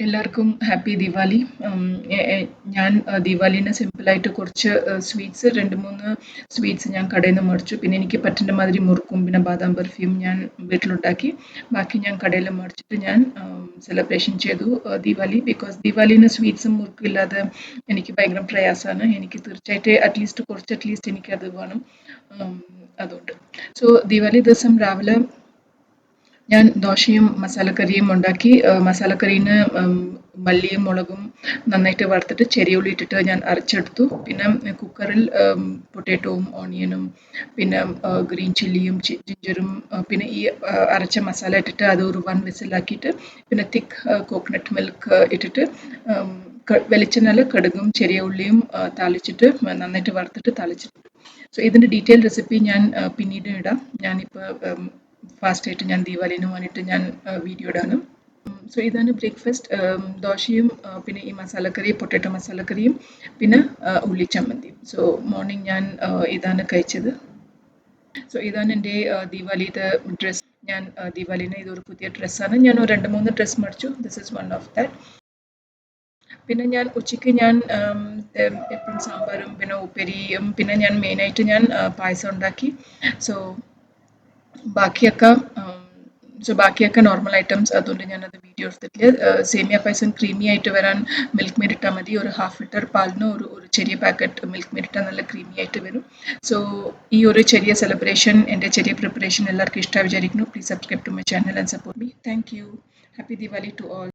എല്ലാവർക്കും ഹാപ്പി ദിവാലി. ഞാൻ ദിവാലിന് സിമ്പിളായിട്ട് കുറച്ച് സ്വീറ്റ്സ് 2-3 സ്വീറ്റ്സ് ഞാൻ കടയിൽ നിന്ന് മേടിച്ചു. പിന്നെ എനിക്ക് പറ്റുന്ന മാതിരി മുറുക്കും പിന്നെ ബാദാം ബർഫിയും ഞാൻ വീട്ടിലുണ്ടാക്കി. ബാക്കി ഞാൻ കടയിൽ മേടിച്ചിട്ട് ഞാൻ സെലിബ്രേഷൻ ചെയ്തു ദിവാലി. ബിക്കോസ് ദിവാലിന് സ്വീറ്റ്സും മുറുക്കും ഇല്ലാതെ എനിക്ക് ഭയങ്കര പ്രയാസമാണ്. എനിക്ക് തീർച്ചയായിട്ടും അറ്റ്ലീസ്റ്റ് എനിക്കത് വേണം. അതുകൊണ്ട് ദിവാലി ദിവസം രാവിലെ ഞാൻ ദോശയും മസാലക്കറിയും ഉണ്ടാക്കി. മസാലക്കറീന് മല്ലിയും മുളകും നന്നായിട്ട് വറുത്തിട്ട് ചെറിയുള്ളി ഇട്ടിട്ട് ഞാൻ അരച്ചെടുത്തു. പിന്നെ കുക്കറിൽ പൊട്ടാറ്റോവും ഓണിയനും പിന്നെ ഗ്രീൻ ചില്ലിയും ജിഞ്ചറും പിന്നെ ഈ അരച്ച മസാല ഇട്ടിട്ട് അത് ഒരു 1 വിസിലാക്കിയിട്ട് പിന്നെ തിക്ക് കോക്കനട്ട് മിൽക്ക് ഇട്ടിട്ട് വെളിച്ചെണ്ണയിൽ കടുകും ചെറിയ ഉള്ളിയും താളിച്ചിട്ട് നന്നായിട്ട് വറുത്തിട്ട് താളിച്ചിട്ട്. ഇതിൻ്റെ ഡീറ്റെയിൽ റെസിപ്പി ഞാൻ പിന്നീട് ഇടാം. ഞാനിപ്പോൾ ഫാസ്റ്റായിട്ട് ഞാൻ ദിവാലിന് വേണ്ടിയിട്ട് ഞാൻ വീഡിയോ ഇടാണ്. ഇതാണ് ബ്രേക്ക്ഫാസ്റ്റ്. ദോശയും പിന്നെ ഈ മസാലക്കറി പൊട്ടാറ്റോ മസാലക്കറിയും പിന്നെ ഉള്ളി ചമ്മന്തിയും. മോർണിംഗ് ഞാൻ ഇതാണ് കഴിച്ചത്. ഇതാണ് എൻ്റെ ദിവാലിയുടെ ഡ്രസ്സ്. ഞാൻ ദിവാലിന് ഇതൊരു പുതിയ ഡ്രസ്സാണ്. ഞാൻ ഒരു 2-3 ഡ്രസ്സ് മേടിച്ചു. This is one of that. പിന്നെ ഞാൻ ഉച്ചയ്ക്ക് ഞാൻ എപ്പോഴും സാമ്പാറും പിന്നെ ഉപ്പേരിയും പിന്നെ ഞാൻ മെയിനായിട്ട് ഞാൻ പായസം ഉണ്ടാക്കി. ബാക്കിയൊക്കെ ബാക്കിയൊക്കെ നോർമൽ ഐറ്റംസ്. അതുകൊണ്ട് ഞാനത് വീഡിയോ എടുത്തിട്ടില്ല. സേമിയ പായസം ക്രീമി ആയിട്ട് വരാൻ മിൽക്ക് മെയ്ഡ് ഇട്ടാൽ മതി. ഒരു 1/2 ലിറ്റർ പാലിന് ഒരു ചെറിയ പാക്കറ്റ് മിൽക്ക് മെയ്ഡ് ഇട്ടാൽ നല്ല ക്രീമി ആയിട്ട് വരും. ഈ ഒരു ചെറിയ സെലിബ്രേഷൻ, എൻ്റെ ചെറിയ പ്രിപ്പറേഷൻ എല്ലാവർക്കും ഇഷ്ടമായി വിചാരിക്കുന്നു. Please subscribe to my channel and support me. Thank you. Happy Diwali to all.